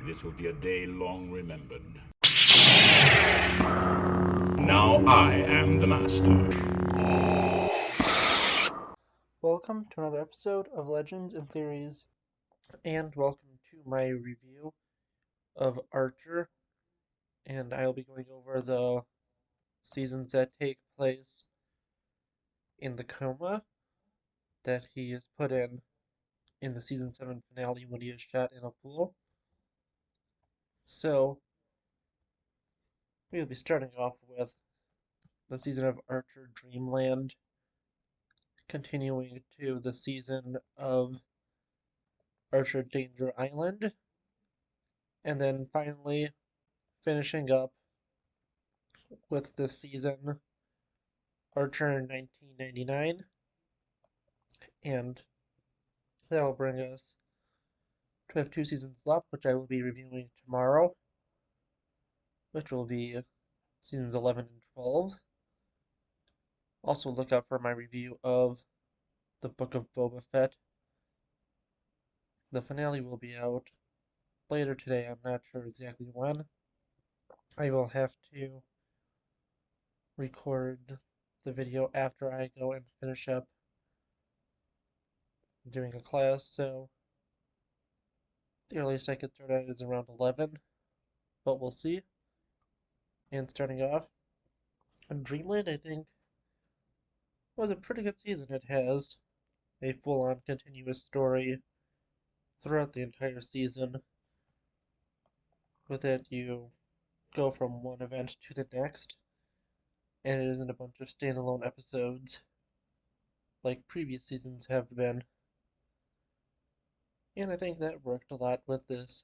This will be a day long remembered. Now I am the master. Welcome to another episode of Legends and Theories, and welcome to my review of Archer. And I'll be going over the seasons that take place in the coma that he is put in the season 7 finale when he is shot in a pool. So, we'll be starting off with the season of Archer Dreamland, continuing to the season of Archer Danger Island, and then finally finishing up with the season Archer in 1999, and that will bring us to have 2 seasons left, which I will be reviewing tomorrow, which will be seasons 11 and 12. Also, look out for my review of the Book of Boba Fett. The finale will be out later today, I'm not sure exactly when. I will have to record the video after I go and finish up doing a class, so the earliest I could start at is around 11, but we'll see. And starting off, Dreamland, I think, was a pretty good season. It has a full-on continuous story throughout the entire season. With it, you go from one event to the next, and it isn't a bunch of standalone episodes like previous seasons have been. And I think that worked a lot with this,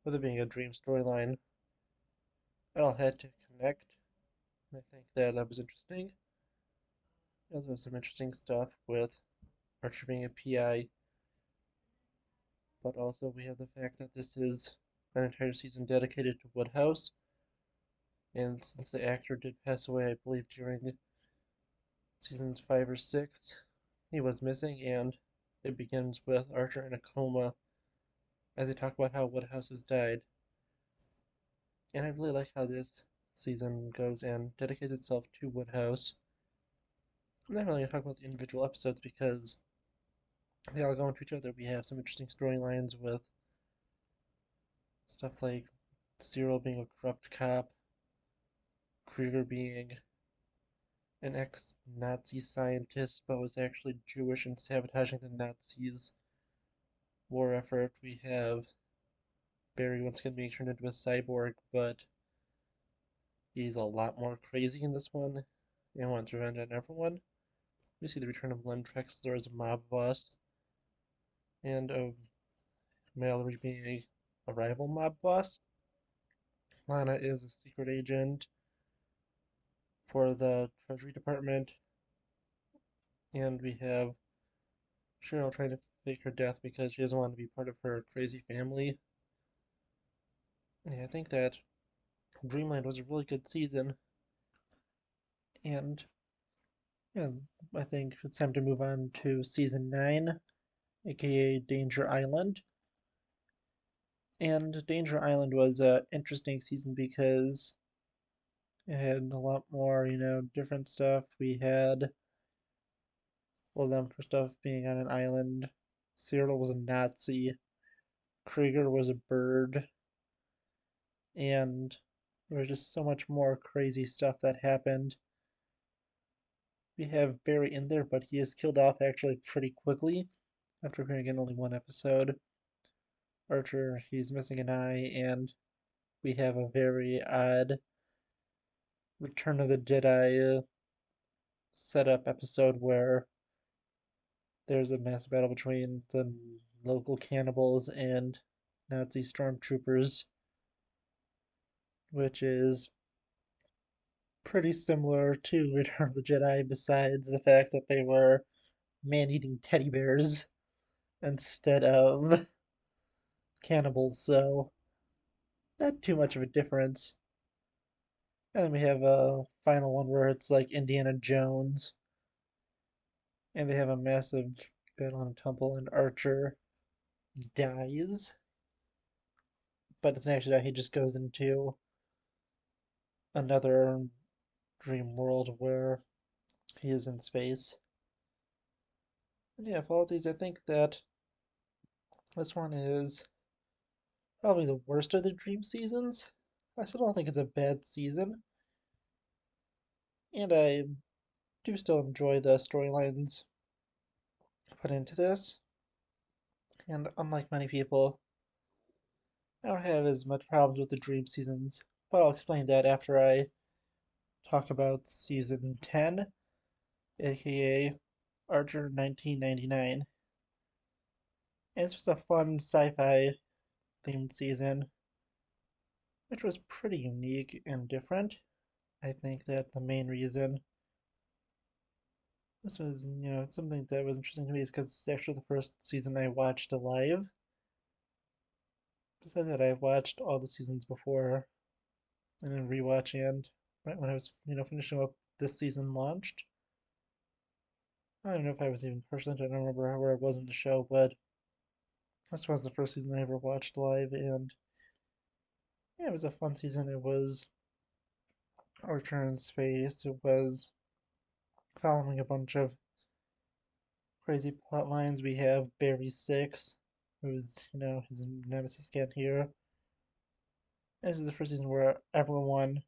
with it being a dream storyline. It all had to connect, and I think that was interesting. There was some interesting stuff with Archer being a PI, but also we have the fact that this is an entire season dedicated to Woodhouse, and since the actor did pass away, I believe during seasons 5 or 6, he was missing, and it begins with Archer in a coma as they talk about how Woodhouse has died. And I really like how this season goes and dedicates itself to Woodhouse. I'm not really going to talk about the individual episodes because they all go into each other. We have some interesting storylines with stuff like Cyril being a corrupt cop, Krieger being an ex-Nazi scientist but was actually Jewish and sabotaging the Nazis' war effort. We have Barry once again being turned into a cyborg, but he's a lot more crazy in this one and wants revenge on everyone. We see the return of Len Trexler as a mob boss, and of Mallory being a rival mob boss. Lana is a secret agent for the Treasury Department, and we have Cheryl trying to fake her death because she doesn't want to be part of her crazy family. Yeah, I think that Dreamland was a really good season, and yeah, I think it's time to move on to season 9, aka Danger Island. And Danger Island was an interesting season because it had a lot more, different stuff. We had, well, them for stuff being on an island. Cyril was a Nazi. Krieger was a bird. And there was just so much more crazy stuff that happened. We have Barry in there, but he is killed off actually pretty quickly after appearing in only one episode. Archer, he's missing an eye, and we have a very odd Return of the Jedi setup episode where there's a massive battle between the local cannibals and Nazi stormtroopers, which is pretty similar to Return of the Jedi, besides the fact that they were man-eating teddy bears instead of cannibals, so not too much of a difference. And then we have a final one where it's like Indiana Jones, and they have a massive battle in a temple, and Archer dies. but it's actually he just goes into another dream world where he is in space. And yeah, of all these, I think that this one is probably the worst of the dream seasons. I still don't think it's a bad season, and I do still enjoy the storylines put into this. And unlike many people, I don't have as much problems with the dream seasons, but I'll explain that after I talk about season 10, aka Archer 1999. And this was a fun sci-fi themed season, which was pretty unique and different. I think that the main reason this was, something that was interesting to me is because it's actually the first season I watched live. Besides that, I've watched all the seasons before and then rewatching and right when I was, finishing up this season launched. I don't know if I was even personally, I don't remember where I was in the show, but this was the first season I ever watched live, and yeah, it was a fun season. It was Archer in space. It was following a bunch of crazy plot lines. We have Barry Six, who's, his nemesis again here. And this is the first season where everyone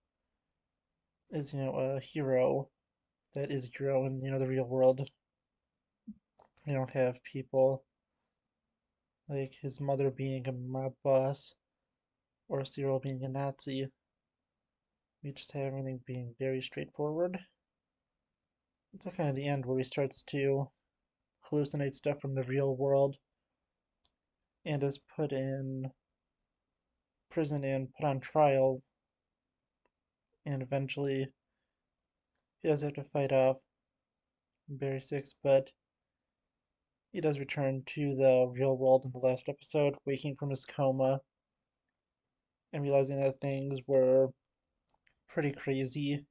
is, a hero that is a hero in, the real world. You don't have people like his mother being a mob boss or Cyril being a Nazi. We just have everything being very straightforward. Until kind of the end where he starts to hallucinate stuff from the real world and is put in prison and put on trial, and eventually he does have to fight off Barry Six, but he does return to the real world in the last episode, waking from his coma and realizing that things were pretty crazy.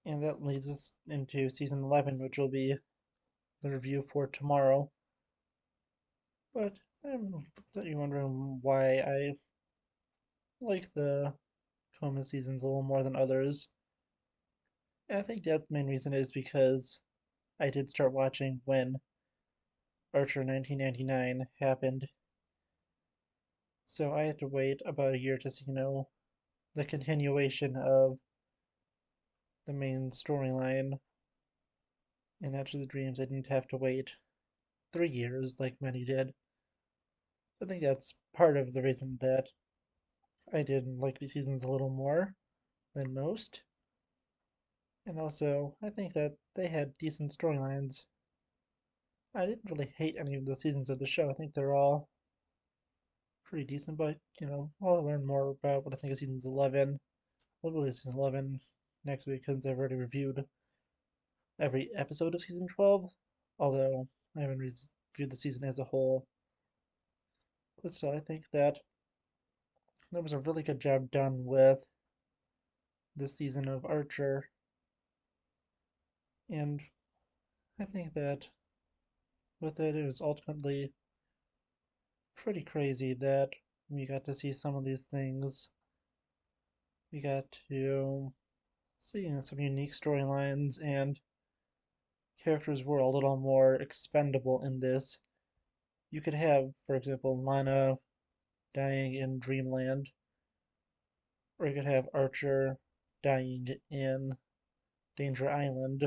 And that leads us into season 11, which will be the review for tomorrow. But I'm you wondering why I like the Coma seasons a little more than others. And I think that the main reason is because I did start watching when Archer 1999 happened. So I had to wait about a year to see, the continuation of the main storyline in After the Dreams. I didn't have to wait 3 years like many did. I think that's part of the reason that I did like these seasons a little more than most. And also, I think that they had decent storylines. I didn't really hate any of the seasons of the show. I think they're all pretty decent, but, I'll learn more about what I think of seasons 11. We'll release season 11 next week since I've already reviewed every episode of season 12, although I haven't reviewed the season as a whole. But still, I think that there was a really good job done with this season of Archer, and I think that with it, it was ultimately pretty crazy that we got to see some of these things. We got to see some unique storylines, and characters were a little more expendable in this. You could have, for example, Lana dying in Dreamland, or you could have Archer dying in Danger Island,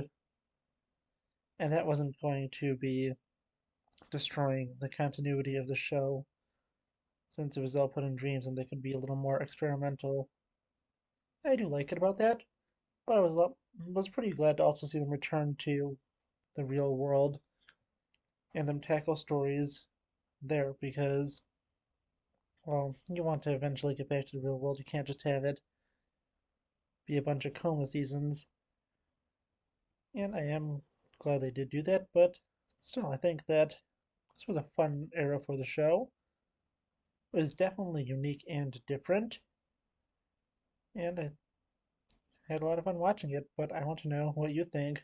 and that wasn't going to be destroying the continuity of the show since it was all put in dreams and they could be a little more experimental. I do like it about that, but I was pretty glad to also see them return to the real world and them tackle stories there because, well, you want to eventually get back to the real world. You can't just have it be a bunch of Coma seasons. And I am glad they did do that, but still, I think that this was a fun era for the show. It was definitely unique and different, and I had a lot of fun watching it, but I want to know what you think.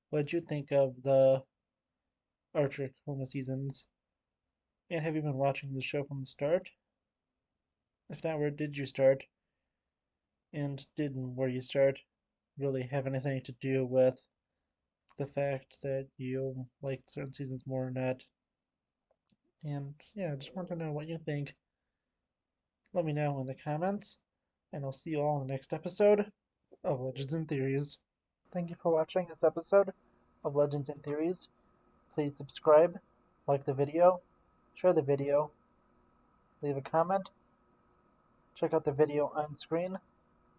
What did you think of the Archer Coma seasons? And have you been watching the show from the start? If not, where did you start? And did where you start really have anything to do with the fact that you like certain seasons more or not? And yeah, I just want to know what you think. Let me know in the comments, and I'll see you all in the next episode of Legends and Theories. Thank you for watching this episode of Legends and Theories. Please subscribe, like the video, share the video, leave a comment, check out the video on screen,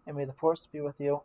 and may the Force be with you.